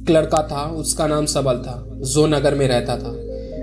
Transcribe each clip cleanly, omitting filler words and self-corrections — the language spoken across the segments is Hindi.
लड़का था, उसका नाम सबल था, जो नगर में रहता था।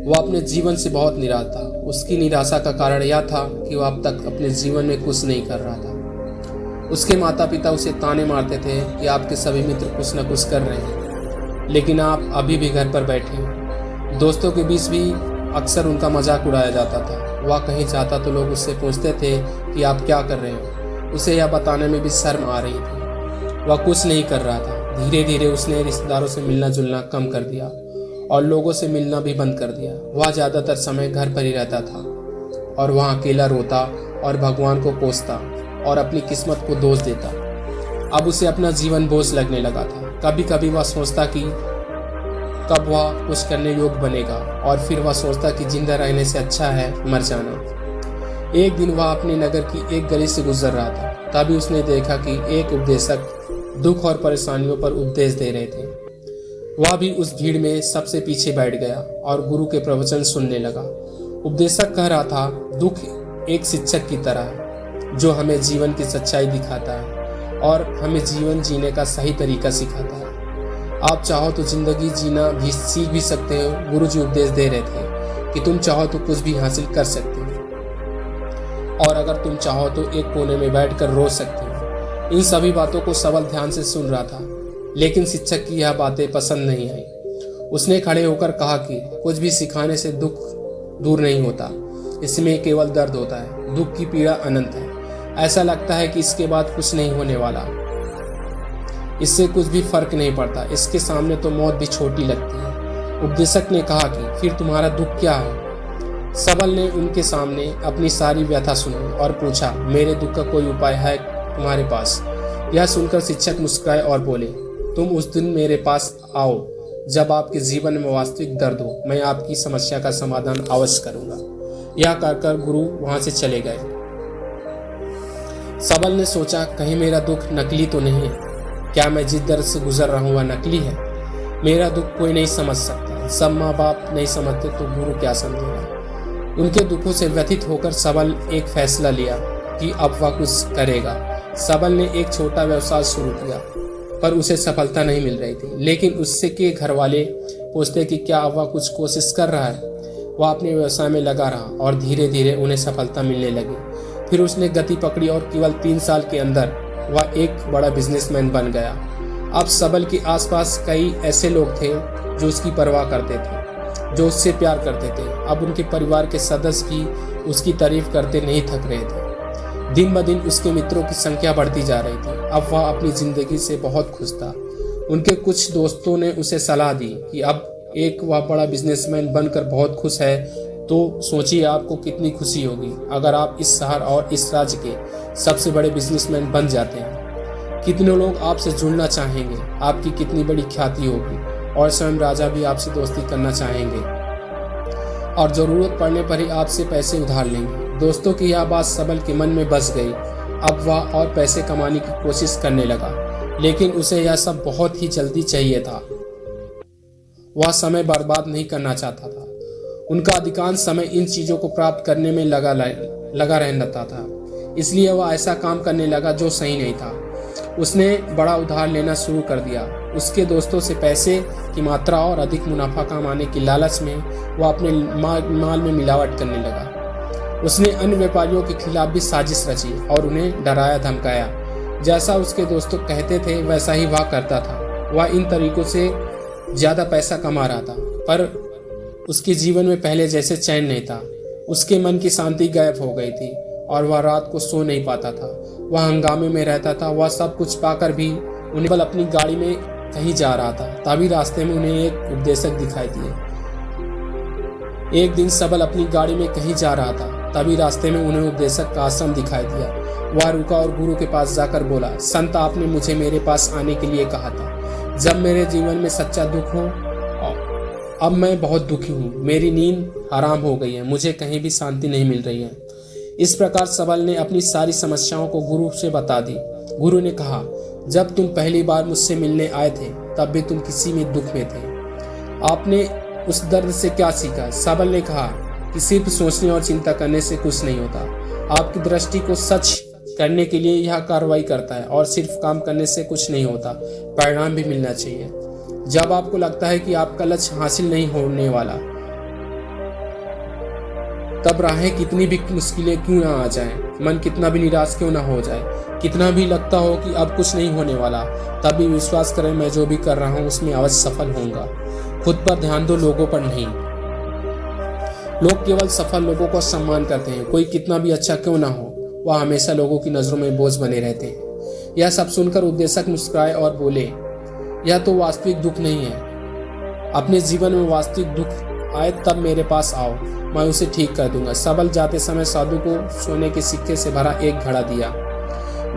वह अपने जीवन से बहुत निराश था। उसकी निराशा का कारण यह था कि वह अब तक अपने जीवन में कुछ नहीं कर रहा था। उसके माता पिता उसे ताने मारते थे कि आपके सभी मित्र कुछ न कुछ कर रहे हैं, लेकिन आप अभी भी घर पर बैठे हो। दोस्तों के बीच भी अक्सर उनका मजाक उड़ाया जाता था। वह कहीं जाता तो लोग उससे पूछते थे कि आप क्या कर रहे हो। उसे यह बताने में भी शर्म आ रही थी। वह कुछ नहीं कर रहा था। धीरे धीरे उसने रिश्तेदारों से मिलना जुलना कम कर दिया और लोगों से मिलना भी बंद कर दिया। वह ज़्यादातर समय घर पर ही रहता था और वहाँ अकेला रोता और भगवान को कोसता और अपनी किस्मत को दोष देता। अब उसे अपना जीवन बोझ लगने लगा था। कभी कभी वह सोचता कि कब वह कुछ करने योग्य बनेगा, और फिर वह सोचता कि जिंदा रहने से अच्छा है मर जाना। एक दिन वह अपने नगर की एक गली से गुजर रहा था। तभी उसने देखा कि एक उपदेशक दुख और परेशानियों पर उपदेश दे रहे थे। वह भी उस भीड़ में सबसे पीछे बैठ गया और गुरु के प्रवचन सुनने लगा। उपदेशक कह रहा था, दुख एक शिक्षक की तरह है जो हमें जीवन की सच्चाई दिखाता है और हमें जीवन जीने का सही तरीका सिखाता है। आप चाहो तो जिंदगी जीना भी सीख भी सकते हो। गुरु जी उपदेश दे रहे थे कि तुम चाहो तो कुछ भी हासिल कर सकते हो, और अगर तुम चाहो तो एक कोने में बैठकर रो सकते हो। इन सभी बातों को सबल ध्यान से सुन रहा था, लेकिन शिक्षक की यह बातें पसंद नहीं आई। उसने खड़े होकर कहा कि कुछ भी सिखाने से दुख दूर नहीं होता, इसमें केवल दर्द होता है। दुख की पीड़ा अनंत है। ऐसा लगता है कि इसके बाद कुछ नहीं होने वाला, इससे कुछ भी फर्क नहीं पड़ता, इसके सामने तो मौत भी छोटी लगती है। उपदेशक ने कहा कि फिर तुम्हारा दुख क्या है? सबल ने उनके सामने अपनी सारी व्यथा सुनी और पूछा, मेरे दुख का कोई उपाय है तुम्हारे पास? यह सुनकर शिक्षक मुस्कुराए और बोले, तुम उस दिन मेरे पास आओ जब आपके जीवन में वास्तविक दर्द हो। मैं आपकी समस्या का समाधान अवश्य करूंगा। यह कहकर गुरु वहां से चले गए। सबल ने सोचा, कहीं मेरा दुख नकली तो नहीं है? क्या मैं जिस दर्द से गुजर रहा हूँ वह नकली है? मेरा दुख कोई नहीं समझ सकता। सब माँ बाप नहीं समझते तो गुरु क्या समझेगा? उनके दुखों से व्यथित होकर सबल एक फैसला लिया कि अब वह कुछ करेगा। सबल ने एक छोटा व्यवसाय शुरू किया, पर उसे सफलता नहीं मिल रही थी। लेकिन उससे के घर वाले पूछते कि क्या वह कुछ कोशिश कर रहा है। वह अपने व्यवसाय में लगा रहा और धीरे धीरे उन्हें सफलता मिलने लगी। फिर उसने गति पकड़ी और केवल 3 साल के अंदर वह एक बड़ा बिजनेसमैन बन गया। अब सबल के आसपास कई ऐसे लोग थे जो उसकी परवाह करते थे, जो उससे प्यार करते थे। अब उनके परिवार के सदस्य भी उसकी तारीफ करते नहीं थक रहे थे। दिन ब दिन उसके मित्रों की संख्या बढ़ती जा रही थी। अब वह अपनी जिंदगी से बहुत खुश था। उनके कुछ दोस्तों ने उसे सलाह दी कि अब एक वह बड़ा बिजनेसमैन बनकर बहुत खुश है, तो सोचिए आपको कितनी खुशी होगी अगर आप इस शहर और इस राज्य के सबसे बड़े बिजनेसमैन बन जाते हैं। कितने लोग आपसे जुड़ना चाहेंगे, आपकी कितनी बड़ी ख्याति होगी, और स्वयं राजा भी आपसे दोस्ती करना चाहेंगे और जरूरत पड़ने पर ही आपसे पैसे उधार लेंगे। दोस्तों की यह बात सबल के मन में बस गई। अब वह और पैसे कमाने की कोशिश करने लगा, लेकिन उसे यह सब बहुत ही जल्दी चाहिए था। वह समय बर्बाद नहीं करना चाहता था। उनका अधिकांश समय इन चीजों को प्राप्त करने में लगा रहता था। इसलिए वह ऐसा काम करने लगा जो सही नहीं था। उसने बड़ा उधार लेना शुरू कर दिया। उसके दोस्तों से पैसे की मात्रा और अधिक मुनाफा कमाने की लालच में वह अपने माल में मिलावट करने लगा। उसने अन्य व्यापारियों के खिलाफ भी साजिश रची और उन्हें डराया धमकाया। जैसा उसके दोस्तों कहते थे वैसा ही वह करता था। वह इन तरीकों से ज्यादा पैसा कमा रहा था, पर उसके जीवन में पहले जैसे चैन नहीं था। उसके मन की शांति गायब हो गई थी और वह रात को सो नहीं पाता था। वह हंगामे में रहता था। वह सब कुछ पाकर भी उन्हें बल अपनी गाड़ी में कहीं जा रहा था। तभी रास्ते में उन्हें एक उपदेशक दिखाई दिए। एक दिन सबल अपनी गाड़ी में कहीं जा रहा था, तभी रास्ते में उन्हें उपदेशक का आश्रम दिखाई दिया। वह रुका और गुरु के पास जाकर बोला, संत आपने मुझे मेरे पास आने के लिए कहा था जब मेरे जीवन में सच्चा दुख हो। अब मैं बहुत दुखी हूँ। मेरी नींद हराम हो गई है। मुझे कहीं भी शांति नहीं मिल रही है। इस प्रकार सबल ने अपनी सारी समस्याओं को गुरु से बता दी। गुरु ने कहा, जब तुम पहली बार मुझसे मिलने आए थे तब भी तुम किसी में दुख में थे। आपने उस दर्द से क्या सीखा? सबल ने कहा कि सिर्फ सोचने और चिंता करने से कुछ नहीं होता। आपकी दृष्टि को सच करने के लिए यह कार्रवाई करता है, और सिर्फ काम करने से कुछ नहीं होता, परिणाम भी मिलना चाहिए। जब आपको लगता है कि आपका लक्ष्य हासिल नहीं होने वाला, तब राहें कितनी भी मुश्किलें क्यों ना आ जाएं, मन कितना भी निराश क्यों ना हो जाए, कितना भी लगता हो कि अब कुछ नहीं होने वाला, तब भी विश्वास करें, मैं जो भी कर रहा हूं उसमें अवश्य सफल होऊंगा। खुद पर ध्यान दो, लोगों पर नहीं। लोग केवल सफल लोगों को सम्मान करते हैं। कोई कितना भी अच्छा क्यों ना हो, वह हमेशा लोगों की नजरों में बोझ बने रहते हैं। यह सब सुनकर उपदेशक मुस्कुराए और बोले, यह तो वास्तविक दुख नहीं है। अपने जीवन में वास्तविक दुख आए तब मेरे पास आओ, मैं उसे ठीक कर दूंगा। सबल जाते समय साधु को सोने के सिक्के से भरा एक घड़ा दिया।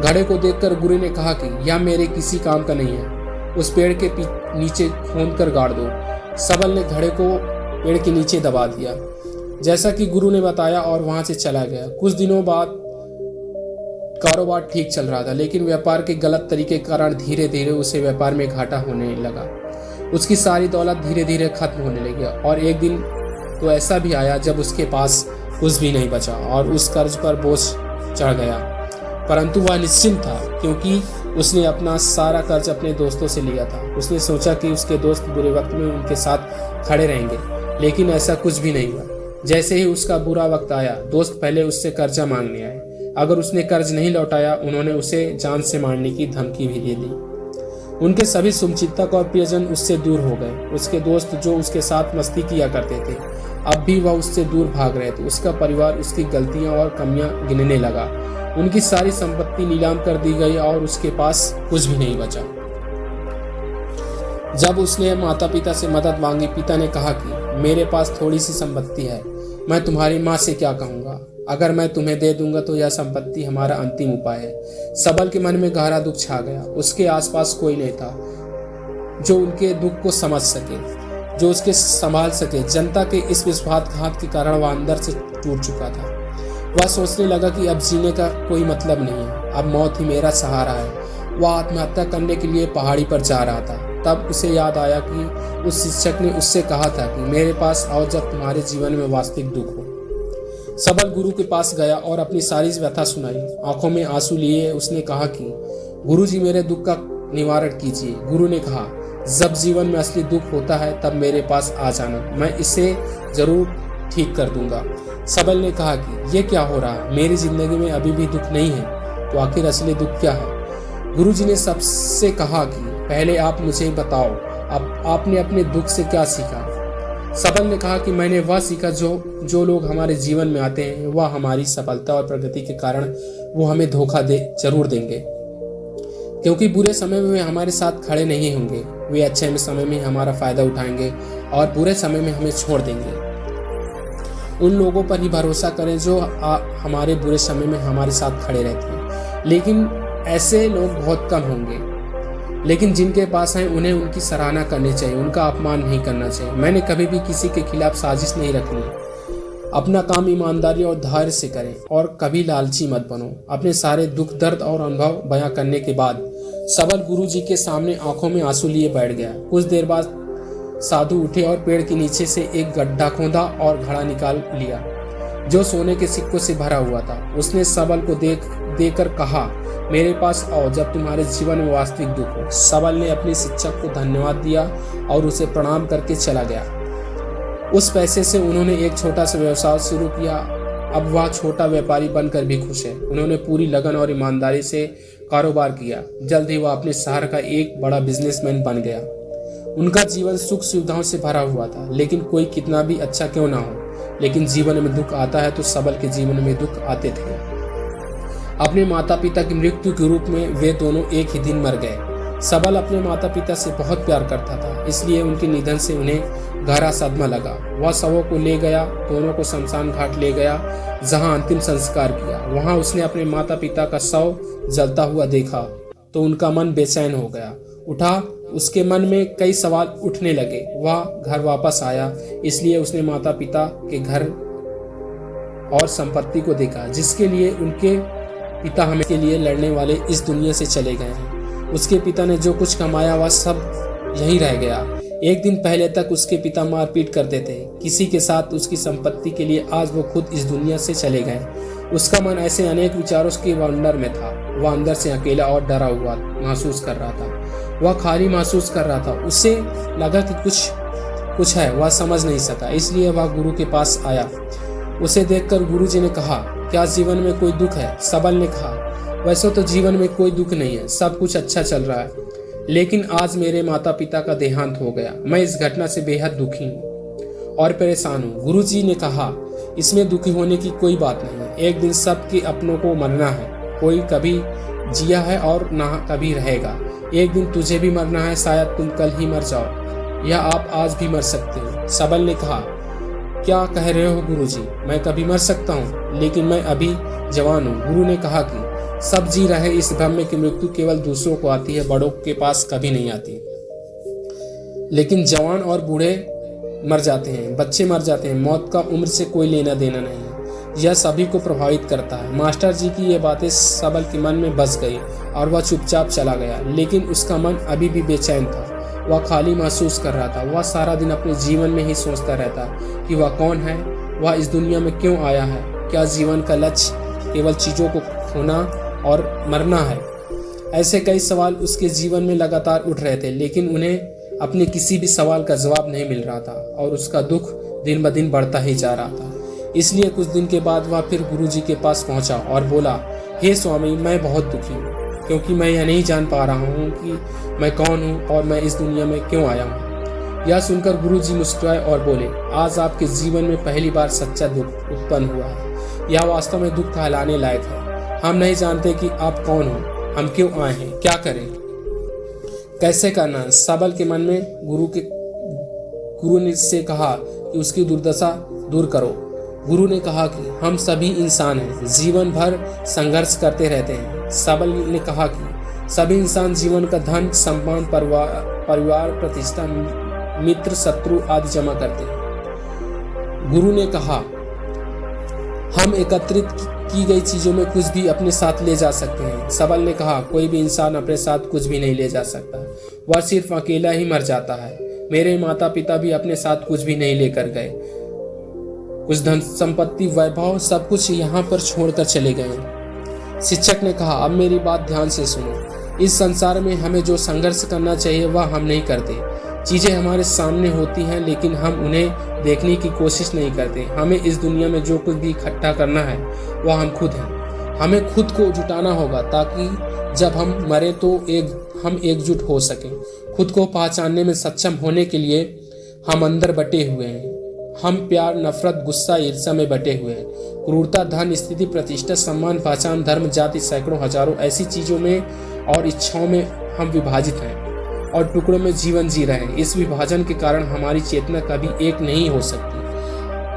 घड़े को देखकर गुरु ने कहा कि यह मेरे किसी काम का नहीं है, उस पेड़ के नीचे खोद कर गाड़ दो। सबल ने घड़े को पेड़ के नीचे दबा दिया, जैसा कि गुरु ने बताया, और वहां से चला गया। कुछ दिनों बाद कारोबार ठीक चल रहा था, लेकिन व्यापार के गलत तरीके के कारण धीरे धीरे उसे व्यापार में घाटा होने लगा। उसकी सारी दौलत धीरे धीरे खत्म होने लगी, और एक दिन तो ऐसा भी आया जब उसके पास कुछ भी नहीं बचा और उस कर्ज पर बोझ चढ़ गया। परंतु वह निश्चिंत था, क्योंकि उसने अपना सारा कर्ज अपने दोस्तों से लिया था। उसने सोचा कि उसके दोस्त बुरे वक्त में उनके साथ खड़े रहेंगे, लेकिन ऐसा कुछ भी नहीं हुआ। जैसे ही उसका बुरा वक्त आया, दोस्त पहले उससे कर्जा मांगने आए। अगर उसने कर्ज नहीं लौटाया, उन्होंने उसे जान से मारने की धमकी भी दे दी। उनके सभी शुभचिंतक और प्रियजन उससे दूर हो गए। उसके दोस्त जो उसके साथ मस्ती किया करते थे, अब भी वह उससे दूर भाग रहे थे। उसका परिवार उसकी गलतियां और कमियां गिनने लगा। उनकी सारी संपत्ति नीलाम कर दी गई और उसके पास कुछ भी नहीं बचा। जब उसने माता पिता से मदद मांगी, पिता ने कहा कि मेरे पास थोड़ी सी संपत्ति है, मैं तुम्हारी माँ से क्या कहूँगा। अगर मैं तुम्हें दे दूंगा तो यह संपत्ति हमारा अंतिम उपाय है। सबल के मन में गहरा दुख छा गया। उसके आसपास कोई नहीं था जो उनके दुख को समझ सके, जो उसके संभाल सके। जनता के इस विश्वासघात के कारण वह अंदर से टूट चुका था। वह सोचने लगा कि अब जीने का कोई मतलब नहीं है, अब मौत ही मेरा सहारा है। वह आत्महत्या करने के लिए पहाड़ी पर जा रहा था। तब उसे याद आया कि उस शिक्षक ने उससे कहा था कि मेरे पास आओ जब तुम्हारे जीवन में वास्तविक दुख हो। सबल गुरु के पास गया और अपनी सारी व्यथा सुनाई। आंखों में आंसू लिए उसने कहा कि गुरुजी, मेरे दुख का निवारण कीजिए। गुरु ने कहा, जब जीवन में असली दुख होता है तब मेरे पास आ जाना, मैं इसे जरूर ठीक कर दूंगा। सबल ने कहा कि ये क्या हो रहा है, मेरी जिंदगी में अभी भी दुख नहीं है, तो आखिर असली दुख क्या है। गुरुजी ने सबसे कहा कि पहले आप मुझे बताओ, आपने अपने दुख से क्या सीखा। सबल ने कहा कि मैंने वह सीखा जो लोग हमारे जीवन में आते हैं, वह हमारी सफलता और प्रगति के कारण वो हमें धोखा जरूर देंगे, क्योंकि बुरे समय में वे हमारे साथ खड़े नहीं होंगे। वे अच्छे समय में हमारा फायदा उठाएंगे और बुरे समय में हमें छोड़ देंगे। उन लोगों पर ही भरोसा करें जो हमारे बुरे समय में हमारे साथ खड़े रहते हैं, लेकिन ऐसे लोग बहुत कम होंगे। लेकिन जिनके पास हैं उन्हें उनकी सराहना करनी चाहिए, उनका अपमान नहीं करना चाहिए। मैंने कभी भी किसी के खिलाफ साजिश नहीं रखनी। अपना काम ईमानदारी और धैर्य से करें और कभी लालची मत बनो। अपने सारे दुख दर्द और अनुभव बयां करने के बाद सबल गुरु जी के सामने आंखों में आंसू लिए बैठ गया। कुछ देर बाद साधु उठे और पेड़ के नीचे से एक गड्ढा खोदा और घड़ा निकाल लिया जो सोने के सिक्कों से भरा हुआ था। उसने सबल को देकर कहा, मेरे पास आओ जब तुम्हारे जीवन में वास्तविक दुख हो। सबल ने अपने शिक्षक को धन्यवाद दिया और उसे प्रणाम करके चला गया। उस पैसे से उन्होंने एक छोटा सा व्यवसाय शुरू किया। अब वह छोटा व्यापारी बनकर भी खुश है। उन्होंने पूरी लगन और ईमानदारी से कारोबार किया। जल्द ही वह अपने शहर का एक बड़ा बिजनेसमैन बन गया। उनका जीवन सुख सुविधाओं से भरा हुआ था। लेकिन कोई कितना भी अच्छा क्यों ना हो, लेकिन जीवन में दुख आता है तो सबल के जीवन में दुख आते थे। अपने माता पिता की मृत्यु के रूप में वे दोनों एक ही दिन मर गए। सबल अपने माता पिता से बहुत प्यार करता था, इसलिए उनके निधन से उन्हें गहरा सदमा लगा। वह शवों को ले गया, दोनों को शमशान घाट ले गया, जहां अंतिम संस्कार किया। वहां उसने अपने माता पिता का शव जलता हुआ देखा तो उनका मन बेचैन हो गया। उसके मन में कई सवाल उठने लगे। वह घर वापस आया, इसलिए उसने माता पिता के घर और संपत्ति को देखा, जिसके लिए उनके पिता हमें के लिए लड़ने वाले इस दुनिया से चले गए हैं। उसके पिता ने जो कुछ कमाया वह सब यहीं रह गया। एक दिन पहले तक उसके पिता मारपीट करते थे किसी के साथ उसकी संपत्ति के लिए, आज वो खुद इस दुनिया से चले गए। उसका मन ऐसे अनेक विचारों के वंडर में था। वह अंदर से अकेला और डरा हुआ महसूस कर रहा था। वह खाली महसूस कर रहा था। उसे लगा कि कुछ है, वह समझ नहीं सका, इसलिए वह गुरु के पास आया। उसे देखकर गुरुजी ने कहा, क्या जीवन में कोई दुख है? सबल ने कहा, वैसे तो जीवन में कोई दुख नहीं है, सब कुछ अच्छा चल रहा है, लेकिन आज मेरे माता पिता का देहांत हो गया। मैं इस घटना से बेहद दुखी हूँ और परेशान हूँ। गुरुजी ने कहा, इसमें दुखी होने की कोई बात नहीं है। एक दिन सबके अपनों को मरना है। कोई कभी जिया है और ना कभी रहेगा। एक दिन तुझे भी मरना है, शायद तुम कल ही मर जाओ या आप आज भी मर सकते हो। सबल ने कहा, क्या कह रहे हो गुरुजी? मैं कभी मर सकता हूँ, लेकिन मैं अभी जवान हूँ। गुरु ने कहा कि सब जी रहे इस भ्रम में कि मृत्यु केवल दूसरों को आती है, बड़ों के पास कभी नहीं आती। लेकिन जवान और बूढ़े मर जाते हैं, बच्चे मर जाते हैं। मौत का उम्र से कोई लेना देना नहीं है, यह सभी को प्रभावित करता है। मास्टर जी की ये बातें सबल के मन में बस गई और वह चुपचाप चला गया। लेकिन उसका मन अभी भी बेचैन था, वह खाली महसूस कर रहा था। वह सारा दिन अपने जीवन में ही सोचता रहता कि वह कौन है, वह इस दुनिया में क्यों आया है, क्या जीवन का लक्ष्य केवल चीज़ों को खोना और मरना है। ऐसे कई सवाल उसके जीवन में लगातार उठ रहे थे, लेकिन उन्हें अपने किसी भी सवाल का जवाब नहीं मिल रहा था और उसका दुख दिन ब दिन बढ़ता ही जा रहा था। इसलिए कुछ दिन के बाद वह फिर गुरुजी के पास पहुंचा और बोला, हे स्वामी, मैं बहुत दुखी हूँ, क्योंकि मैं यह नहीं जान पा रहा हूँ कि मैं कौन हूँ और मैं इस दुनिया में क्यों आया हूँ। यह सुनकर गुरुजी मुस्कुराए और बोले, आज आपके जीवन में पहली बार सच्चा दुख उत्पन्न हुआ है। यह वास्तव में दुख कहलाने लायक है। हम नहीं जानते कि आप कौन हो, हम क्यों आए हैं, क्या करें, कैसे करना है। सबल के मन में गुरु ने से कहा कि उसकी दुर्दशा दूर करो। गुरु ने कहा कि हम सभी इंसान हैं, जीवन भर संघर्ष करते रहते हैं। सबल ने कहा कि सभी इंसान जीवन का धन, सम्मान, परिवार, प्रतिष्ठा, मित्र, शत्रु आदि जमा करते हैं। गुरु ने कहा, हम एकत्रित की गई चीजों में कुछ भी अपने साथ ले जा सकते हैं। सबल ने कहा, कोई भी इंसान अपने साथ कुछ भी नहीं ले जा सकता, वह सिर्फ अकेला ही मर जाता है। मेरे माता पिता भी अपने साथ कुछ भी नहीं लेकर गए। कुछ धन संपत्ति, वैभव, सब कुछ यहाँ पर छोड़कर चले गए। शिक्षक ने कहा, अब मेरी बात ध्यान से सुनो। इस संसार में हमें जो संघर्ष करना चाहिए वह हम नहीं करते। चीजें हमारे सामने होती हैं, लेकिन हम उन्हें देखने की कोशिश नहीं करते। हमें इस दुनिया में जो कुछ भी इकट्ठा करना है वह हम खुद हैं। हमें खुद को जुटाना होगा ताकि जब हम मरे तो हम एकजुट हो सकें। खुद को पहचानने में सक्षम होने के लिए हम अंदर बटे हुए हैं। हम प्यार, नफरत, गुस्सा, ईर्ष्या में बटे हुए हैं। क्रूरता, धन, स्थिति, प्रतिष्ठा, सम्मान, पहचान, धर्म, जाति, सैकड़ों, हजारों ऐसी चीजों में और इच्छाओं में हम विभाजित हैं और टुकड़ों में जीवन जी रहे हैं। इस विभाजन के कारण हमारी चेतना कभी एक नहीं हो सकती।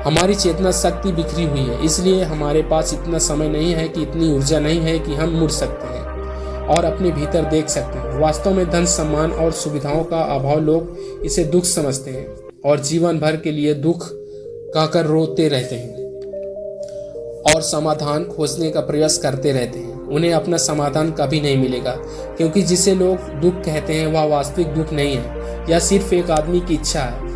हमारी चेतना शक्ति बिखरी हुई है, इसलिए हमारे पास इतना समय नहीं है कि इतनी ऊर्जा नहीं है कि हम मुड़ सकते हैं और अपने भीतर देख सकते हैं। वास्तव में धन, सम्मान और सुविधाओं का अभाव, लोग इसे दुख समझते हैं और जीवन भर के लिए दुख कहकर रोते रहते हैं और समाधान खोजने का प्रयास करते रहते हैं। उन्हें अपना समाधान कभी नहीं मिलेगा, क्योंकि जिसे लोग दुख कहते हैं वह वास्तविक दुख नहीं है। यह सिर्फ एक आदमी की इच्छा है,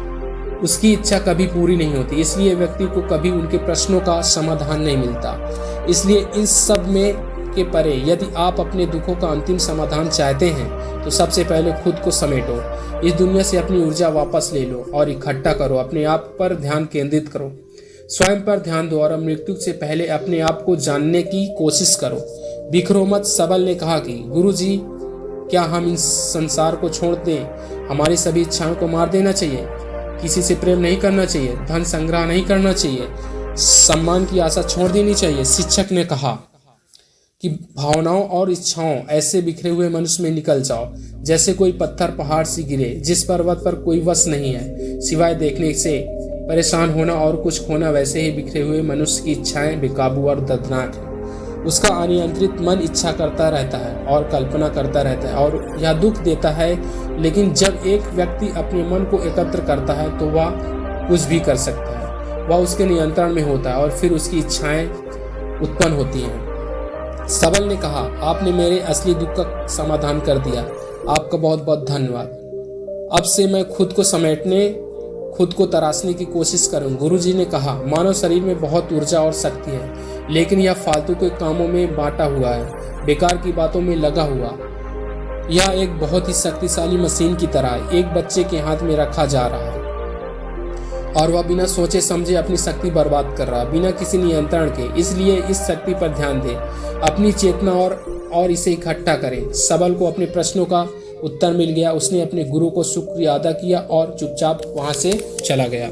उसकी इच्छा कभी पूरी नहीं होती, इसलिए व्यक्ति को कभी उनके प्रश्नों का समाधान नहीं मिलता। इसलिए इन सब में के परे यदि आप अपने दुखों का अंतिम समाधान चाहते हैं तो सबसे पहले खुद को समेटो। इस दुनिया से अपनी ऊर्जा वापस ले लो और इकट्ठा करो। अपने आप पर ध्यान केंद्रित करो, स्वयं पर ध्यान दो और मृत्यु से पहले अपने आप को जानने की कोशिश करो। बिखरो मत। सबल ने कहा कि गुरुजी, क्या हम इस संसार को छोड़ दें? हमारी सभी इच्छाओं को मार देना चाहिए, किसी से प्रेम नहीं करना चाहिए, धन संग्रह नहीं करना चाहिए, सम्मान की आशा छोड़ देनी चाहिए। शिक्षक ने कहा कि भावनाओं और इच्छाओं ऐसे बिखरे हुए मनुष्य में निकल जाओ जैसे कोई पत्थर पहाड़ से गिरे, जिस पर्वत पर कोई वश नहीं है सिवाय देखने से परेशान होना और कुछ खोना। वैसे ही बिखरे हुए मनुष्य की इच्छाएं बेकाबू और दर्दनाक है। उसका अनियंत्रित मन इच्छा करता रहता है और कल्पना करता रहता है और यह दुख देता है। लेकिन जब एक व्यक्ति अपने मन को एकत्र करता है तो वह कुछ भी कर सकता है, वह उसके नियंत्रण में होता है और फिर उसकी इच्छाएं उत्पन्न होती हैं। सबल ने कहा, आपने मेरे असली दुख का समाधान कर दिया, आपका बहुत बहुत धन्यवाद। अब से मैं खुद को समेटने, खुद को तराशने की कोशिश करूं। गुरुजी ने कहा, मानव शरीर में बहुत ऊर्जा और शक्ति है, लेकिन यह फालतू के कामों में बांटा हुआ है, बेकार की बातों में लगा हुआ यह एक बहुत ही शक्तिशाली मशीन की तरह एक बच्चे के हाथ में रखा जा रहा है और वह बिना सोचे समझे अपनी शक्ति बर्बाद कर रहा है, बिना किसी नियंत्रण के। इसलिए इस शक्ति पर ध्यान दें, अपनी चेतना और इसे इकट्ठा करें। सबल को अपने प्रश्नों का उत्तर मिल गया। उसने अपने गुरु को शुक्रिया अदा किया और चुपचाप वहां से चला गया।